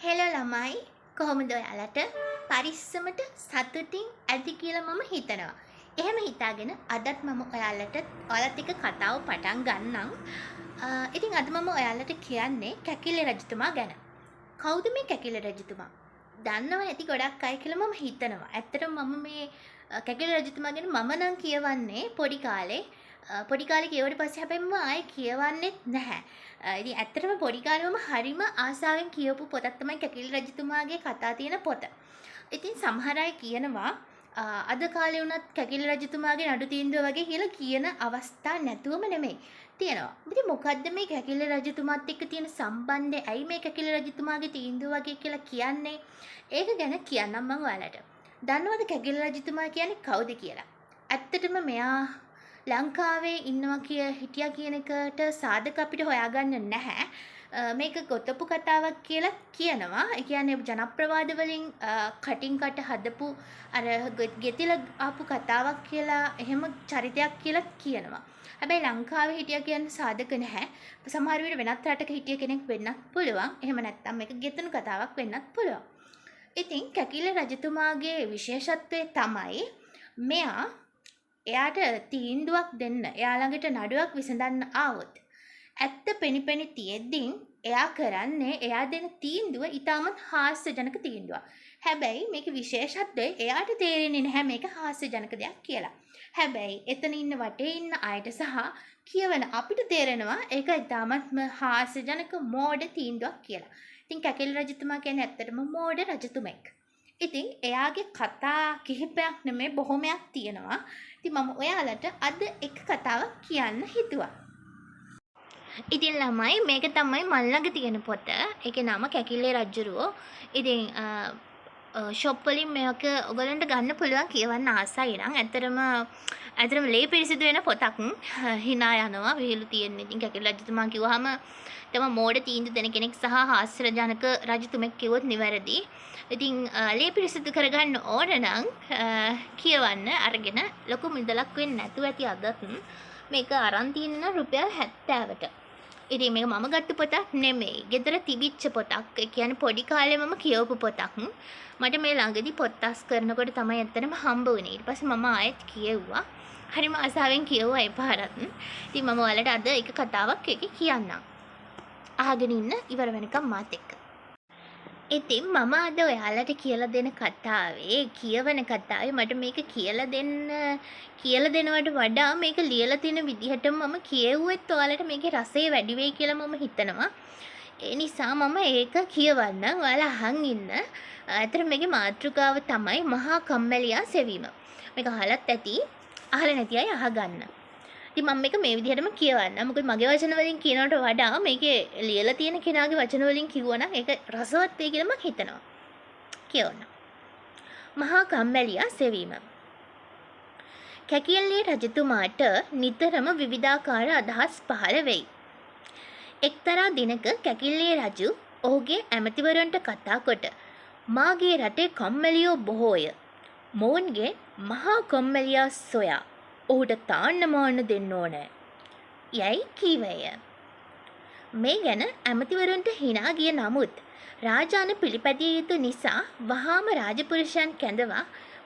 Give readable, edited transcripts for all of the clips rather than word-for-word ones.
Hello ළමයි කොහොමද ඔයාලට පරිස්සමට සතුටින් ඇති කියලා මම හිතනවා. එහෙම හිතාගෙන අදත් මම ඔයාලට ඔයාලත් එක්ක කතාව පටන් ගන්නම්. ඉතින් අද මම ඔයාලට කියන්නේ කැකිලි රජතුමා ගැන. කවුද මේ කැකිලි රජතුමා? දන්නව ඇති ගොඩක් අය කියලා මම හිතනවා. ඇත්තටම මම මේ කැකිලි රජතුමා ගැන මම නම් කියවන්නේ පොඩි කාලේ. පොඩි කාලේ කියවට පස්සේ හැබැයි මම ආයේ කියවන්නෙත් නැහැ. ඉතින් ඇත්තටම පොඩි කාලේ මම හරිම ආසාවෙන් කියවපු පොතක් තමයි කැකිලි රජතුමාගේ කතා තියෙන පොත. ඉතින් සමහර අය කියනවා අද කාලේ වුණත් කැකිලි රජතුමාගේ නඩු තීන්දුව වගේ කියලා කියන අවස්ථා නැතුවම නෙමෙයි. තියෙනවා. ඉතින් මොකද්ද මේ කැකිලි රජතුමාත් එක්ක තියෙන සම්බන්ධය? ඇයි මේ කැකිලි රජතුමාගේ තීන්දුව වගේ කියලා කියන්නේ? ඒක ගැන කියන්නම් මම ඔයාලට. දන්නවද කැකිලි රජතුමා කියන්නේ කවුද කියලා? ඇත්තටම මෙයා ලංකාවේ ඉන්නවා හිටියා කියන එකට සාධක අපිට හොයාගන්න නැහැ. මේක ගොතපු කතාවක් කියලා කියනවා. ඒ කියන්නේ ජනප්‍රවාද වලින් කටින් කට හදපු අර ගෙතිලා ආපු කතාවක් කියලා එහෙම චරිතයක් කියලා කියනවා. හැබැයි ලංකාවේ හිටියා කියන සාධක නැහැ. සමහර විට වෙනත් රටක හිටිය කෙනෙක් වෙන්නත් පුළුවන්. එහෙම නැත්නම් මේක ගෙතන කතාවක් වෙන්නත් පුළුවන්. ඉතින් කැකිලි රජතුමාගේ විශේෂත්වය තමයි මෙයා එයාට තීන්දුවක් දෙන්න, එයා ළඟට නඩුවක් විසඳන්න ආවොත් ඇත්ත පෙනිපෙනි තියෙද්දින් එයා කරන්නේ එයා දෙන තීන්දුව ඉතාමත් හාස්‍යජනක තීන්දුවක්. හැබැයි මේකේ විශේෂත්වය එයාට තේරෙන්නේ නැහැ මේක හාස්‍යජනක දෙයක් කියලා. හැබැයි එතන ඉන්න වටේ ඉන්න අයට සහ කියවන අපිට තේරෙනවා ඒක ඉතාමත්ම හාස්‍යජනක මෝඩ තීන්දුවක් කියලා. ඉතින් කැකිලි රජතුමා කියන්නේ ඇත්තටම මෝඩ රජතුමෙක්. ඉතින් එයාගේ කතා කිහිපයක් නෙමෙයි බොහොමයක් තියෙනවා. ඉතින් මම ඔයාලට අද එක කතාවක් කියන්න හිතුවා. ඉතින් ළමයි මේක තමයි මල් ළඟ තියෙන පොත. ඒකේ නම කැකිලි රජුරෝ. ඉතින් ෂොප් වලින් මේක ඔයගලන්ට ගන්න පුළුවන් කියවන්න ආසයි නම් ඇත්තටම ලේ පිරිසිදු වෙන පොතක්. hina යනවා විහිළු තියෙන. ඉතින් කැකිලි රජතුමා කිව්වහම තම මෝඩ තීන්දුව දෙන කෙනෙක් සහ හාස්‍යජනක රජතුමෙක් කිව්වොත් නිවැරදි. ඉතින් ලේ පිරිසිදු කරගන්න ඕන නම් කියවන්න අරගෙන ලොකු මුදලක් වෙන්නේ නැතුව ඇති අදත් මේක අරන් තියෙන රුපියල් 70ට. ඉතින් මේක මම ගත්ත පොතක් නෙමෙයි. ගෙදර තිබිච්ච පොතක්. ඒ කියන්නේ පොඩි කාලේ මම කියවපු පොතක්. මට මේ ළඟදී පොත්ස් කරනකොට තමයි ඇත්තටම හම්බ වුණේ. ඊට පස්සේ මම ආයෙත් කියෙව්වා. හරිම ආසාවෙන් කියෙව්වා ඒ පාරත්. ඉතින් මම ඔයාලට අද එක කතාවක් එකේ කියන්නම්. අහගෙන ඉන්න ඉවර වෙනකම් මාත් එක්ක. ඉතින් මම අද ඔයාලට කියලා දෙන කතාවේ කියවන කතාවේ මට මේක කියලා දෙනවට වඩා මේක ලියලා තියෙන විදිහට මම කියෙව්වෙත් ඔයාලට මේකේ රසය වැඩි වෙයි කියලා මම හිතනවා. ඒ නිසා මම ඒක කියවන්නම්. ඔයාලා අහන් ඉන්න. අතන මේකේ මාතෘකාව තමයි මහා කම්මැලියා සෙවීම. මේක අහලත් ඇති. අහලා නැති අය අහගන්න. ඉතින් මම මේක මේ විදිහටම කියවන්න. මොකද මගේ වචන වලින් කියනවට වඩා මේකේ ලියලා තියෙන කෙනාගේ වචන වලින් කිව්වනම් ඒක රසවත් වෙයි කියලා මම හිතනවා. කියවන්න. මහා කම්මැලියා සෙවීම. කැකිලි රජතුමාට නිතරම විවිධාකාර අදහස් පහළ වෙයි. එක්තරා දිනක කැකිලි රජු ඔහුගේ ඇමතිවරුන්ට කතා කොට මාගේ රටේ කම්මැලියෝ බොහෝය. මොවුන්ගේ මහා කම්මැලියා සොයා ඔහුට තාන්න මාන්න දෙන්න ඕනෑ. යයි කීවේය. මේ ගැන ඇමතිවරුන්ට hina ගිය නමුත් රාජාන පිළිපැදිය යුතු නිසා වහාම රාජපුරුෂයන් කැඳවා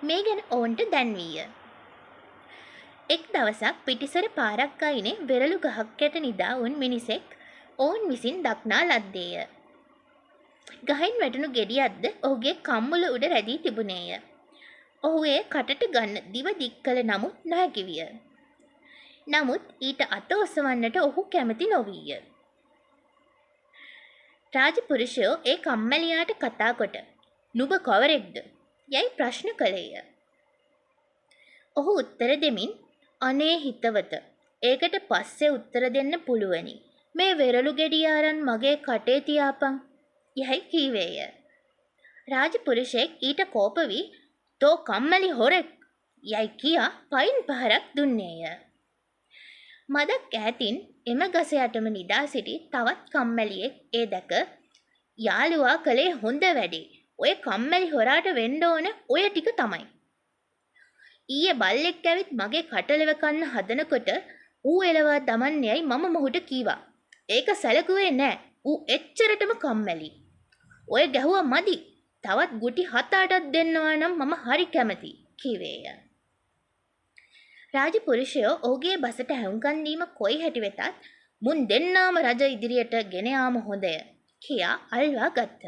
මේ ගැන ඔවුන්ට දැන්වීය. එක් දවසක් පිටිසර පාරක් අයිනේ වෙරළු ගහක් යට නිදා වුන් මිනිසෙක් ඔවුන් විසින් දක්නා ලද්දේය. ගහින් වැටුණු ගෙඩියක්ද ඔහුගේ කම්මුල උඩ රැඳී තිබුණේය. ඔහු ඒ කටට ගන්න දිව දික් කළ නමුත් නොහැකි විය. නමුත් ඊට අත ඔසවන්නට ඔහු කැමති නොවීය. රාජපුරුෂයෝ ඒ කම්මැලියාට කතා කොට "නුඹ කවරෙක්ද?" යයි ප්‍රශ්න කළේය. ඔහු උත්තර දෙමින් "අනේ හිතවත, ඒකට පස්සේ උත්තර දෙන්න පුළුවනි. මේ වෙරළු ගෙඩිය අරන් මගේ කටේ තියාපන්" යයි කීවේය. රාජපුරුෂයෙක් ඊට කෝප වී "තෝ කම්මැලි හොරෙක්" යයි කියා පයින් පහරක් දුන්නේය. මදක් ඈතින් එම ගස යටම නිදා සිටි තවත් කම්මැලියෙක් ඒ දැක "යාළුවා කලේ හොඳ වැඩේ. ඔය කම්මැලි හොරාට වෙන්න ඕන ඔය ටික තමයි. ඊයේ බල්ලෙක් ඇවිත් මගේ කටලෙව කන්න හදනකොට ඌ එලවා දමන්නේයි මම මොහුට කීවා. ඒක සැලකුවේ නෑ. ඌ එච්චරටම කම්මැලි. ඔය ගැහුවා මදි. තවත් ගුටි 7-8ක් දෙන්නවා නම් මම හරි කැමතියි කිවේය. රාජපුරුෂයෝ ඔහුගේ බසට හැවුම්කන් දීම කොයි හැටි වෙතත් මුන් දෙන්නාම රජ ඉදිරියට ගෙන යාම හොඳය කියා අල්වා ගත්හ.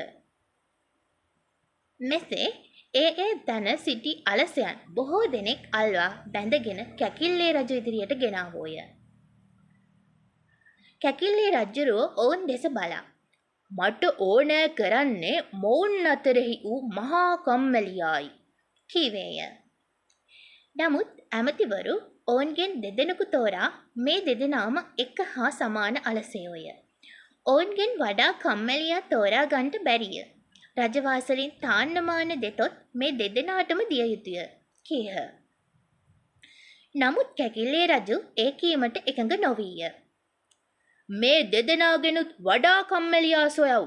මෙසේ ඒ තන සිටි අලසයන් බොහෝ දෙනෙක් අල්වා බැඳගෙන කැකිල්ලේ රජු ඉදිරියට ගෙනාවෝය. කැකිල්ලේ රජුරෝ ඔවුන් දෙස බලා මට ඕනෑ කරන්නේ මොවුන් අතරෙහි වූ මහා කම්මැලියායි කීවේය. නමුත් ඇමතිවරු ඔවුන්ගෙන් දෙදෙනෙකු තෝරා මේ දෙදෙනාම එක හා සමාන අලසයෝය. ඔවුන්ගෙන් වඩා කම්මැලියා තෝරා ගන්නට බැරිය. රජවාසලින් තාන්නමාන දෙතොත් මේ දෙදෙනාටම දිය යුතුය කීහ. නමුත් කැකිල්ලේ රජු ඒ කීමට එකඟ නොවීය. මේ දෙදෙනාගෙනුත් වඩා කම්මැලියා සොයව්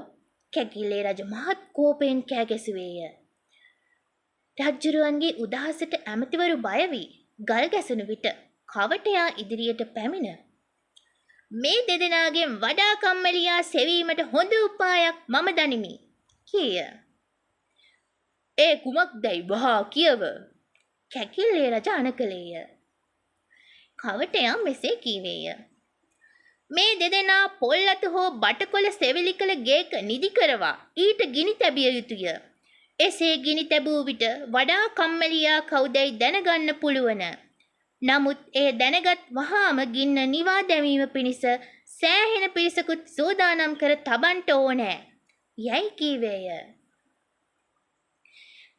කැකිල්ලේ රජු මහත් කෝපයෙන් කෑ ගැසුවේය. රජ්ජුරුවන්ගේ උදහසට ඇමතිවරු බය වී ගල් ගැසුණු විට කවටයා ඉදිරියට පැමිණ මේ දෙදෙනාගෙන් වඩා කම්මැලියා සෙවීමට හොඳ උපායක් මම දනිමි කීය. ඒ කුමක්දයි වහා කියව කැකිල්ලේ රජ අනකලේය. කවටයා මෙසේ කීවේය. මේ දෙදෙනා පොල්ලතු හෝ බටකොළ සෙවිලි කළ ගේක නිදි කරවා ඊට ගිනි තැබිය යුතුය. එසේ ගිනි තැබූ විට වඩා කම්මැලියා කවුදැයි දැනගන්න පුළුවන. නමුත් ඒ දැනගත් වහාම ගින්න නිවා දැමීම පිණිස සෑහෙන පිරිසකුත් සූදානම් කර තබන්ට ඕනෑ යැයි කීවේය.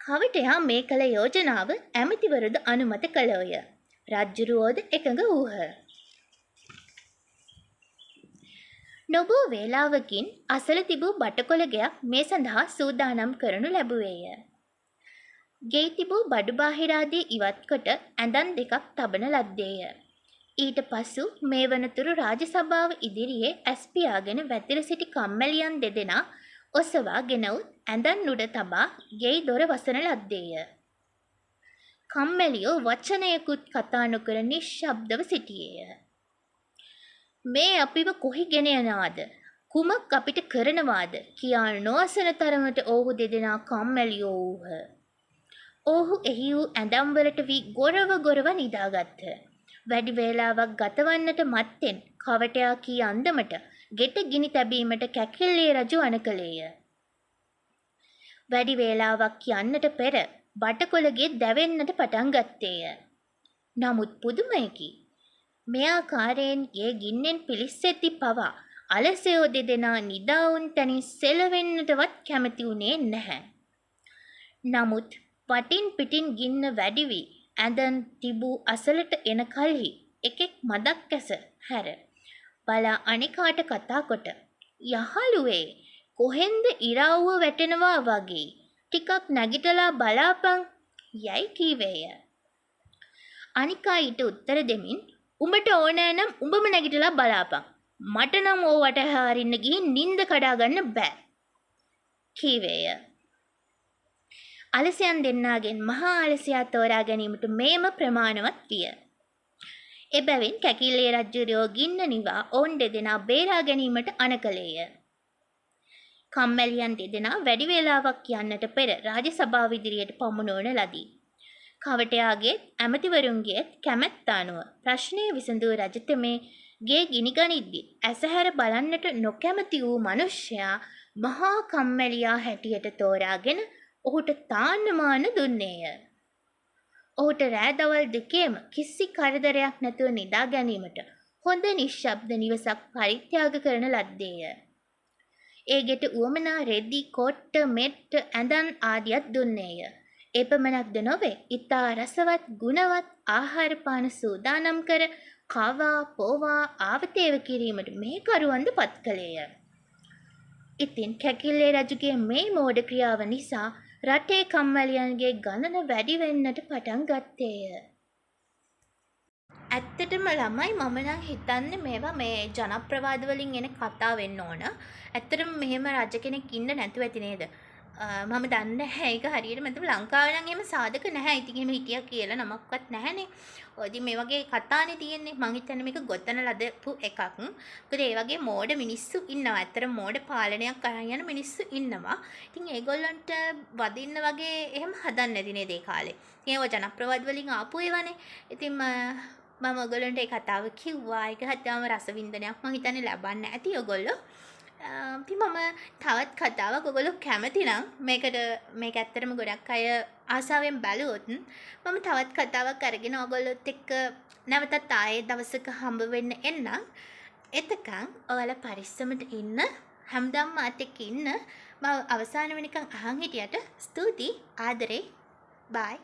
කවටයා මේ කළ යෝජනාව ඇමතිවරුද අනුමත කළෝය. රජ්ජුරුවෝද එකඟ වූහ. නොබෝ වේලාවකින් අසල තිබූ බටකොළ ගෙයක් මේ සඳහා සූදානම් කරනු ලැබුවේය. ගෙයි තිබූ බඩු බාහිරාදී ඉවත් කොට ඇඳන් දෙකක් තබන ලද්දේය. ඊට පසු මේ වනතුරු රාජසභාව ඉදිරියේ ඇස් පියාගෙන වැතිර සිටි කම්මැලියන් දෙදෙනා ඔසවා ගෙනවුත් ඇඳන් උඩ තබා ගෙයි දොර වසන ලද්දේය. කම්මැලියෝ වචනයකුත් කතා නොකර නිශ්ශබ්දව සිටියේය. මේ අපිව කොහි ගෙන යනවාද? කුමක් අපිට කරනවාද? කියා නොඅසන තරමට ඔවුහු දෙදෙනා කම්මැලියෝ වූහ. ඔවුහු එහි වූ ඇඳම් වලට වී ගොරව නිදාගත්හ. වැඩි වේලාවක් ගතවන්නට මත්තෙන් කවටයා කී අන්දමට ගෙට ගිනි තැබීමට කැකිල්ලේ රජු අනකලේය. වැඩි වේලාවක් යන්නට පෙර බටකොළගේ දැවෙන්නට පටන් ගත්තේය. නමුත් පුදුමයකි. මේ ආකාරයෙන් ගේ ගින්නෙන් පිලිස්සෙති පවා අලසයෝ දෙදෙනා නිදාවුන් තැනින් සෙලවෙන්නටවත් කැමති වුණේ නැහැ. නමුත් වටින් පිටින් ගින්න වැඩි වී ඇඳන් තිබූ අසලට එන කල්හි එකෙක් මදක් ඇස හැර බලා අනිකාට කතා කොට යහළුවේ කොහෙන්ද ඉරාව්ව වැටෙනවා වගේ ටිකක් නැගිටලා බලාපන් යයි කීවේය. අනිකා ඊට උත්තර දෙමින් උඹට ඕනෑ නම් උඹම නැගිටලා බලාපන්. මට නම් ඕවට හරින්න ගිහින් නිින්ද කඩා ගන්න බෑ කීවේය. අලසයන් දෙන්නාගෙන් මහා අලසයා තෝරා ගැනීමට මේම ප්‍රමාණවත් විය. එබැවින් කැකිල්ලේ රජුරෝ ගින්න නිවා ඔවුන් දෙදෙනා බේරා ගැනීමට අනකලේය. කම්මැලියන් දෙදෙනා වැඩි වේලාවක් යන්නට පෙර රාජසභාව ඉදිරියට පමුණුවන ලදී. කවටයාගේ ඇමතිවරුන්ගේ කැමැත්ත අනුව ප්‍රශ්නය විසඳූ රජතමේ ගේ ගිනි ගනිද්දී ඇසහැර බලන්නට නොකැමති වූ මිනිසයා මහා කම්මැලියා හැටියට තෝරාගෙන ඔහුට තාන්නමාන දුන්නේය. ඔහුට රෑ දවල් දෙකේම කිසි කරදරයක් නැතුව නිදා ගැනීමට හොඳ නිශ්ශබ්ද නිවසක් පරිත්‍යාග කරන ලද්දේය. ඒ ගෙට උවමනා රෙදි, කොට්ට, මෙට්ට, ඇඳන් ආදියත් දුන්නේය. එපමණක්ද නොවේ, ඉතා රසවත් ගුණවත් ආහාර පාන සූදානම් කර කවා පෝවා ආවතේව කිරීමට මේ කරුවන්ද පත් කළේය. ඉතින් කැකිල්ලේ රජුගේ මේ මෝඩ ක්‍රියාව නිසා රටේ කම්මැලියන්ගේ ගණන වැඩි වෙන්නට පටන් ගත්තේය. ඇත්තටම ළමයි මම නම් හිතන්නේ මේවා මේ ජනප්‍රවාද වලින් එන කතා වෙන්න ඕන. ඇත්තටම මෙහෙම රජ කෙනෙක් ඉන්න නැතුව ඇති නේද? මම දන්නේ නැහැ ඒක හරියට. මම ලංකාවේ නම් එහෙම සාධක නැහැ. ඉතින් එහෙම හිටියා කියලා නමක්වත් නැහැනේ. ඔය ඉතින් මේ වගේ කතානේ තියෙන්නේ. මං හිතන්නේ මේක ගොතන ලදපු එකක්. මොකද ඒ වගේ මෝඩ මිනිස්සු ඉන්නවා. ඇත්තට මෝඩ පාලනයක් අරන් යන මිනිස්සු ඉන්නවා. ඉතින් ඒගොල්ලන්ට වදින්න වගේ එහෙම හදන්නේ නැති නේද ඒ කාලේ. ඉතින් ඒව ජනප්‍රවාද වලින් ආපු ඒවානේ. ඉතින් මම ඔයගොල්ලන්ට ඒ කතාව කිව්වා. ඒක හරියටම රසවින්දනයක් මං හිතන්නේ ලබන්න ඇති ඔයගොල්ලෝ. ඉතින් මම තවත් කතාවක් ඔයගොල්ලෝ කැමති නම් මේක ඇත්තටම ගොඩක් අය ආසාවෙන් බැලුවොත් මම තවත් කතාවක් අරගෙන ඔයගොල්ලොත් එක්ක නැවතත් ආයේ දවසක හම්බ වෙන්න එන්නම්. එතකන් ඔයාලා පරිස්සමට ඉන්න. හැමදාම මාත් එක්ක ඉන්න. මම අවසාන වෙනකන් අහන් හිටියට ස්තුතියි. ආදරේ. බයි.